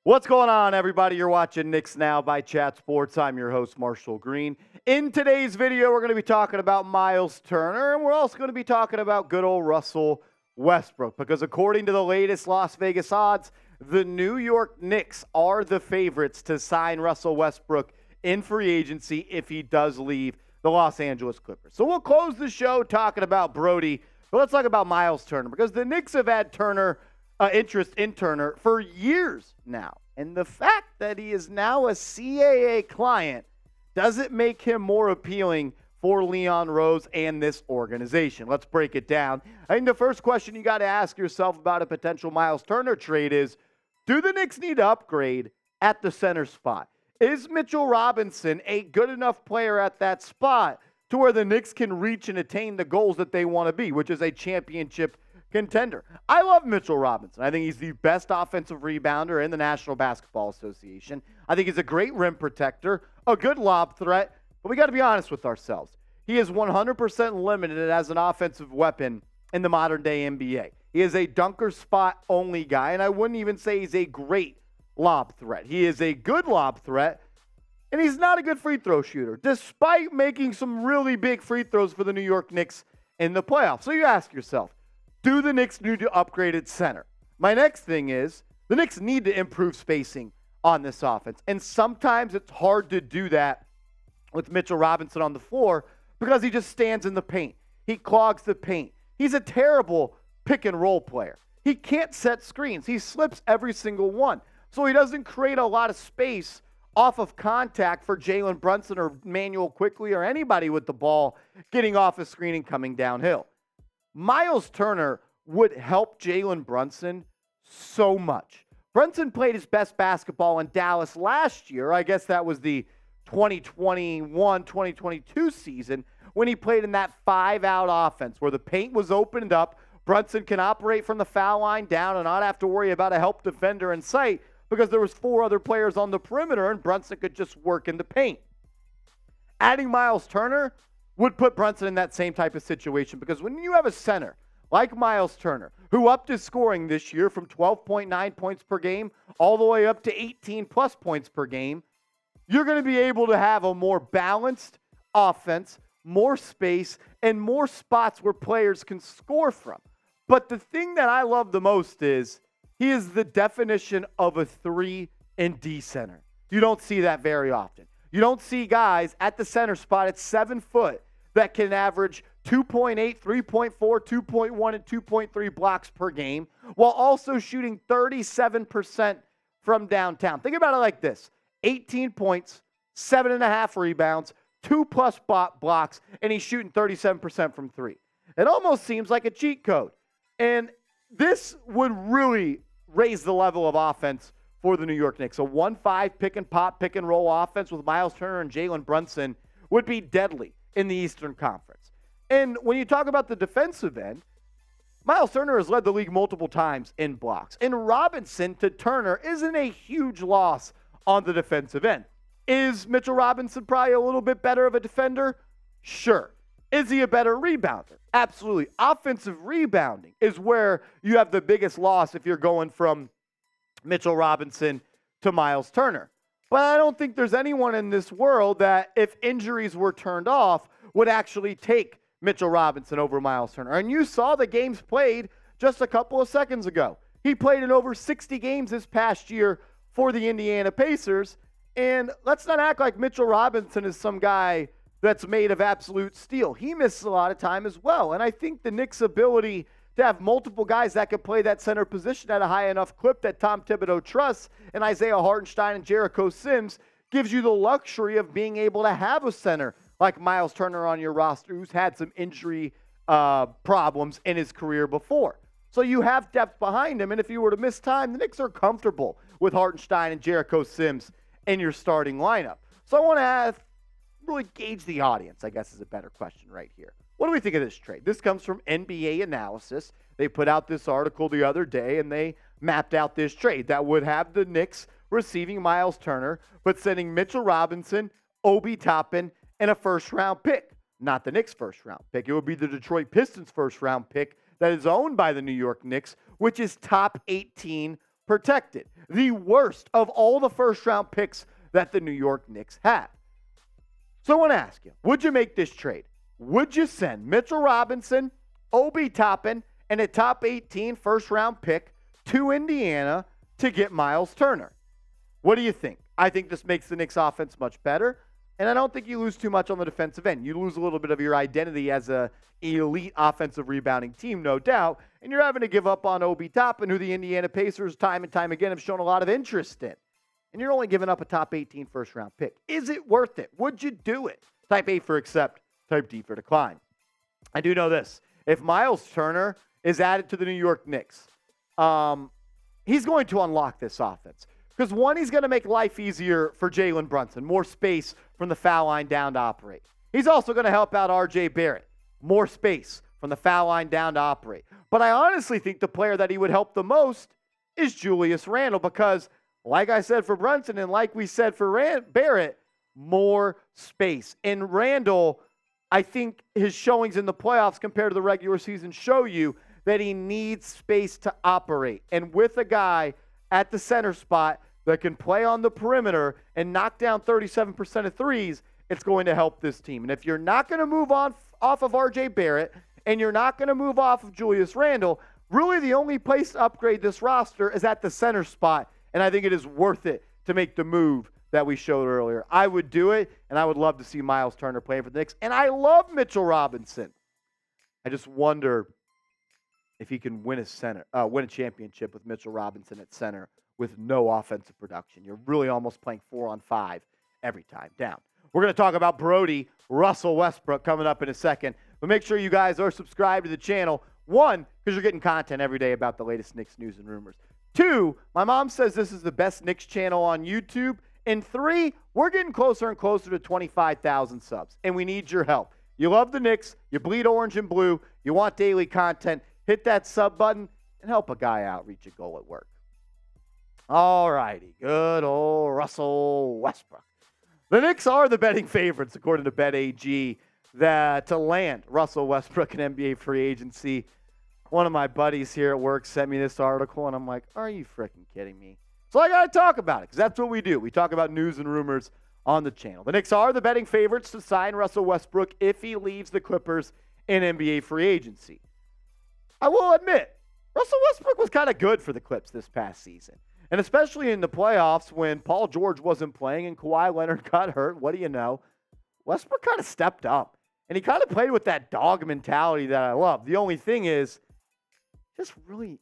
What's going on, everybody? You're watching Knicks Now by Chat Sports. I'm your host, Marshall Green. In today's video, we're going to be talking about Myles Turner, and we're also going to be talking about good old Russell Westbrook, because according to the latest Las Vegas odds, the New York Knicks are the favorites to sign Russell Westbrook in free agency if he does leave the Los Angeles Clippers. So we'll close the show talking about Brody, but let's talk about Myles Turner, because the Knicks have had interest in Turner for years now. And the fact that he is now a CAA client doesn't make him more appealing for Leon Rose and this organization. Let's break it down. I think the first question you got to ask yourself about a potential Myles Turner trade is, do the Knicks need to upgrade at the center spot? Is Mitchell Robinson a good enough player at that spot to where the Knicks can reach and attain the goals that they want to be, which is a championship contender? I love Mitchell Robinson. I think he's the best offensive rebounder in the National Basketball Association. I think he's a great rim protector, a good lob threat, but we got to be honest with ourselves. He is 100% limited as an offensive weapon in the modern day NBA. He is a dunker spot only guy, and I wouldn't even say he's a great lob threat. He is a good lob threat, and he's not a good free throw shooter, despite making some really big free throws for the New York Knicks in the playoffs. So you ask yourself, do the Knicks need to upgrade at center? My next thing is, the Knicks need to improve spacing on this offense. And sometimes it's hard to do that with Mitchell Robinson on the floor because he just stands in the paint. He clogs the paint. He's a terrible pick and roll player. He can't set screens. He slips every single one. So he doesn't create a lot of space off of contact for Jalen Brunson or Manuel Quickley or anybody with the ball getting off a screen and coming downhill. Myles Turner would help Jalen Brunson so much. Brunson played his best basketball in Dallas last year. I guess that was the 2021-2022 season when he played in that five-out offense where the paint was opened up. Brunson can operate from the foul line down and not have to worry about a help defender in sight because there was four other players on the perimeter and Brunson could just work in the paint. Adding Myles Turner would put Brunson in that same type of situation, because when you have a center like Myles Turner, who upped his scoring this year from 12.9 points per game all the way up to 18-plus points per game, you're going to be able to have a more balanced offense, more space, and more spots where players can score from. But the thing that I love the most is he is the definition of a 3-and-D center. You don't see that very often. You don't see guys at the center spot at 7 foot that can average 2.8, 3.4, 2.1, and 2.3 blocks per game while also shooting 37% from downtown. Think about it like this: 18 points, 7.5 rebounds, 2+ blocks, and he's shooting 37% from three. It almost seems like a cheat code. And this would really raise the level of offense for the New York Knicks. A 1-5 pick and pop, pick and roll offense with Myles Turner and Jalen Brunson would be deadly in the Eastern Conference. And when you talk about the defensive end, Myles Turner has led the league multiple times in blocks. And Robinson to Turner isn't a huge loss on the defensive end. Is Mitchell Robinson probably a little bit better of a defender? Sure. Is he a better rebounder? Absolutely. Offensive rebounding is where you have the biggest loss if you're going from Mitchell Robinson to Myles Turner. But I don't think there's anyone in this world that, if injuries were turned off, would actually take Mitchell Robinson over Myles Turner. And you saw the games played just a couple of seconds ago. He played in over 60 games this past year for the Indiana Pacers. And let's not act like Mitchell Robinson is some guy that's made of absolute steel. He misses a lot of time as well. And I think the Knicks' ability to have multiple guys that could play that center position at a high enough clip that Tom Thibodeau trusts, and Isaiah Hartenstein and Jericho Sims, gives you the luxury of being able to have a center like Myles Turner on your roster who's had some injury problems in his career before. So you have depth behind him, and if you were to miss time, the Knicks are comfortable with Hartenstein and Jericho Sims in your starting lineup. So I want to really gauge the audience, I guess is a better question right here. What do we think of this trade? This comes from NBA Analysis. They put out this article the other day, and they mapped out this trade that would have the Knicks receiving Myles Turner, but sending Mitchell Robinson, Obi Toppin, and a first-round pick. Not the Knicks' first-round pick. It would be the Detroit Pistons' first-round pick that is owned by the New York Knicks, which is top 18 protected. The worst of all the first-round picks that the New York Knicks have. So I want to ask you, would you make this trade? Would you send Mitchell Robinson, Obi Toppin, and a top 18 first-round pick to Indiana to get Myles Turner? What do you think? I think this makes the Knicks offense much better, and I don't think you lose too much on the defensive end. You lose a little bit of your identity as an elite offensive rebounding team, no doubt, and you're having to give up on Obi Toppin, who the Indiana Pacers time and time again have shown a lot of interest in. And you're only giving up a top 18 first-round pick. Is it worth it? Would you do it? Type A for accept, type D for decline. I do know this. If Myles Turner is added to the New York Knicks, he's going to unlock this offense. Because one, he's going to make life easier for Jalen Brunson, more space from the foul line down to operate. He's also going to help out RJ Barrett, more space from the foul line down to operate. But I honestly think the player that he would help the most is Julius Randle, because like I said for Brunson and like we said for Barrett, more space. And Randle, I think his showings in the playoffs compared to the regular season show you that he needs space to operate. And with a guy at the center spot that can play on the perimeter and knock down 37% of threes, it's going to help this team. And if you're not going to move on off of RJ Barrett and you're not going to move off of Julius Randle, really the only place to upgrade this roster is at the center spot. And I think it is worth it to make the move that we showed earlier. I would do it, and I would love to see Myles Turner playing for the Knicks. And I love Mitchell Robinson. I just wonder if he can win a championship with Mitchell Robinson at center with no offensive production. You're really almost playing 4-on-5 every time down. We're going to talk about Brody Russell Westbrook coming up in a second. But make sure you guys are subscribed to the channel. One, because you're getting content every day about the latest Knicks news and rumors. Two, my mom says this is the best Knicks channel on YouTube. And three, we're getting closer and closer to 25,000 subs, and we need your help. You love the Knicks, you bleed orange and blue, you want daily content, hit that sub button and help a guy out reach a goal at work. All righty, good old Russell Westbrook. The Knicks are the betting favorites, according to BetAG, to land Russell Westbrook in NBA free agency. One of my buddies here at work sent me this article, and I'm like, are you freaking kidding me? So I got to talk about it, because that's what we do. We talk about news and rumors on the channel. The Knicks are the betting favorites to sign Russell Westbrook if he leaves the Clippers in NBA free agency. I will admit, Russell Westbrook was kind of good for the Clips this past season. And especially in the playoffs when Paul George wasn't playing and Kawhi Leonard got hurt, what do you know? Westbrook kind of stepped up. And he kind of played with that dog mentality that I love. The only thing is, just really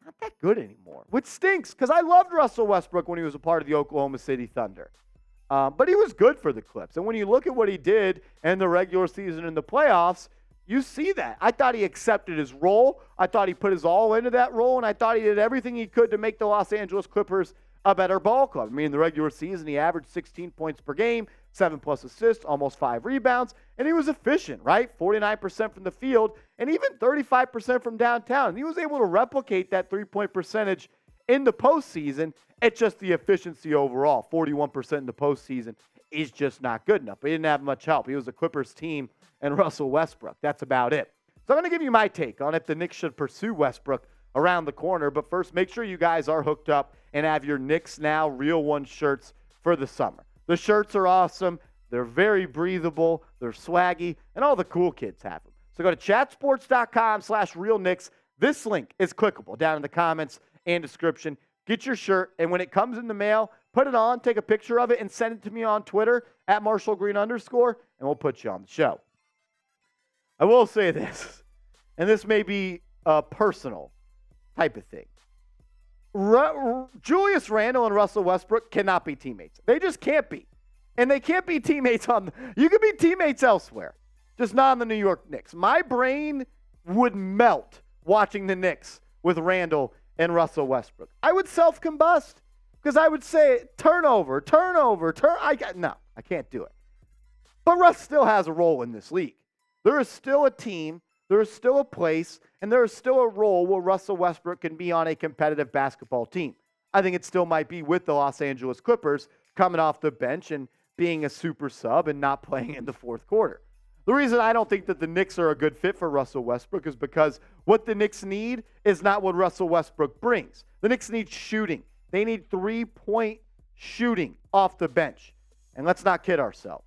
not that good anymore, which stinks because I loved Russell Westbrook when he was a part of the Oklahoma City Thunder. But he was good for the Clips. And when you look at what he did in the regular season and the playoffs, you see that. I thought he accepted his role. I thought he put his all into that role, and I thought he did everything he could to make the Los Angeles Clippers a better ball club. I mean, in the regular season, he averaged 16 points per game, 7+ assists, almost 5 rebounds, and he was efficient, right? 49% from the field, and even 35% from downtown. And he was able to replicate that three-point percentage in the postseason. It's just the efficiency overall. 41% in the postseason is just not good enough. But he didn't have much help. He was a Clippers team and Russell Westbrook. That's about it. So I'm going to give you my take on if the Knicks should pursue Westbrook around the corner. But first, make sure you guys are hooked up and have your Knicks Now Real One shirts for the summer. The shirts are awesome. They're very breathable. They're swaggy. And all the cool kids have them. So go to chatsports.com/realknicks. This link is clickable down in the comments and description. Get your shirt. And when it comes in the mail, put it on, take a picture of it, and send it to me on Twitter @MarshallGreen_, and we'll put you on the show. I will say this, and this may be a personal type of thing. Julius Randle and Russell Westbrook cannot be teammates. They just can't be. And they can't be teammates you can be teammates elsewhere, just not on the New York Knicks. My brain would melt watching the Knicks with Randle and Russell Westbrook. I would self-combust because I would say turnover. No, I can't do it. But Russ still has a role in this league. There is still a team, there is still a place, and there is still a role where Russell Westbrook can be on a competitive basketball team. I think it still might be with the Los Angeles Clippers coming off the bench and being a super sub and not playing in the fourth quarter. The reason I don't think that the Knicks are a good fit for Russell Westbrook is because what the Knicks need is not what Russell Westbrook brings. The Knicks need shooting. They need three-point shooting off the bench. And let's not kid ourselves.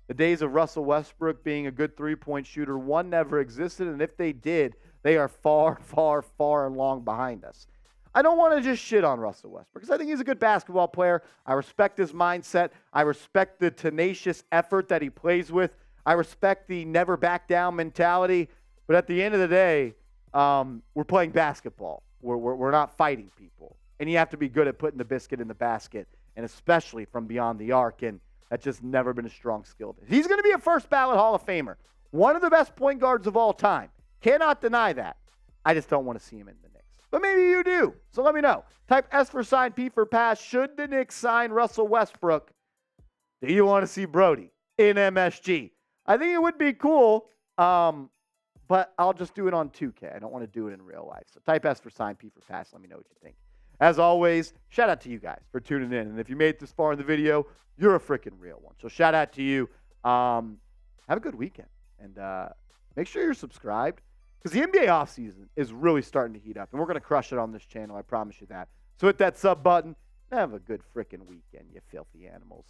The days of Russell Westbrook being a good three-point shooter, one, never existed, and if they did, they are far, far, far and long behind us. I don't want to just shit on Russell Westbrook because I think he's a good basketball player. I respect his mindset. I respect the tenacious effort that he plays with. I respect the never back down mentality. But at the end of the day, we're playing basketball. We're not fighting people. And you have to be good at putting the biscuit in the basket, and especially from beyond the arc. And that's just never been a strong skill. He's going to be a first ballot Hall of Famer. One of the best point guards of all time. Cannot deny that. I just don't want to see him in the Knicks. But maybe you do. So let me know. Type S for sign, P for pass. Should the Knicks sign Russell Westbrook? Do you want to see Brody in MSG? I think it would be cool, but I'll just do it on 2K. I don't want to do it in real life. So type S for sign, P for pass. Let me know what you think. As always, shout out to you guys for tuning in. And if you made it this far in the video, you're a freaking real one. So shout out to you. Have a good weekend. And make sure you're subscribed. Because the NBA offseason is really starting to heat up. And we're going to crush it on this channel. I promise you that. So hit that sub button. Have a good freaking weekend, you filthy animals.